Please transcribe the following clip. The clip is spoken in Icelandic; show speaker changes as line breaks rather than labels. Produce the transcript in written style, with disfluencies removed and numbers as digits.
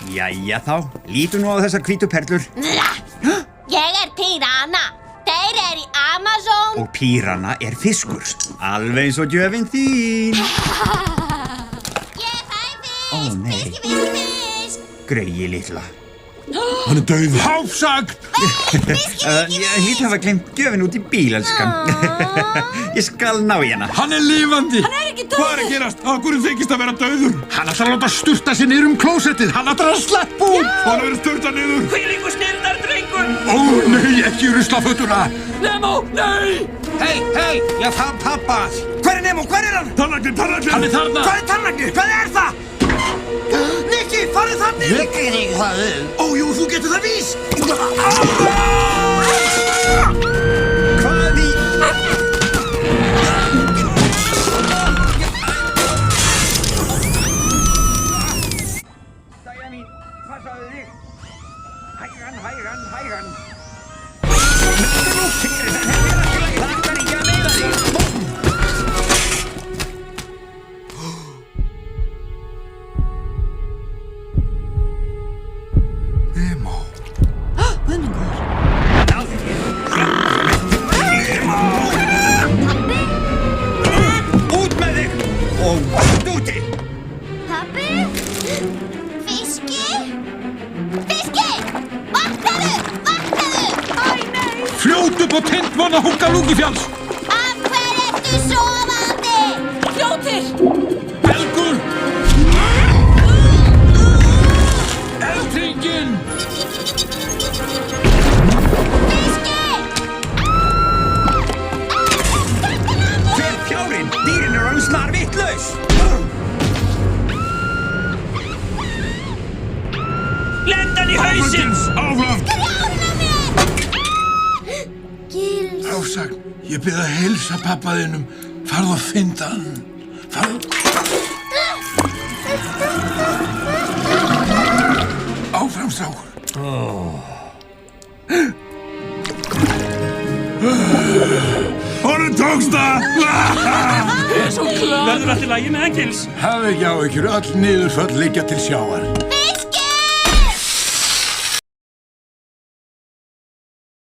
Jæja þá, lítum nú á þessar hvítu perlur.
Ég Piranha. Þeir í Amazon.
Og Piranha fiskur. Alveg eins og gjöfin þín.
Ég fæ fisk.
Ó, nei.
Fisk.
Greyið litla.
Hann dauð. Hálfsagt!
Ég hlýt hafa glemt gjöfin út í bíl, elskan. Ég skal ná í hana.
Hann lifandi.
Hann ekki dauður.
Hvað að gerast? Akkur þykist að vera dauður. Hann ætlar að láta sturta sig niður klósettið. Hann ætlar að sleppa út. Hann verður sturta niður.
Hvílíkur snilldar drengur.
Ó, nei, ekki ruslafötuna.
Nemo, nei!
Hei, ég fann pappa. Hver Nemo, hver hann?
Tannagli.
Hann þarna.
Hvað tannagli? Hvað það? Nikki, farðu þannig! Nikki, hvað? Ó, jú, þú getur það vís!
Hvað í...
Dæja mín, passaðu þig! Hægan! Nú, Sigri, það ætlar ekki að meiða þig!
Nemo.
Út með þig! Og vart úti!
Pabbi? Fiski? Vaknaðu! Æ, nei!
Fljót upp á tindvona Húkalúkifjalls.
Af hver ertu sofandi? Fljótir!
Belgur. Eldhringinn.
Hver fjárinn? Dýrin orðin snar vittlaus!
Lendan í hausinn!
Áfram.
Gils.
Ásagt, ég bið að heilsa pappa þínum. Farðu að finna hann. Farðu. Áfram, strákur. Honum tókst það!
Verður allt í lagi með hann, Gils?
Hafðu ekki áhyggjur, öll niðurföll liggja til sjávar.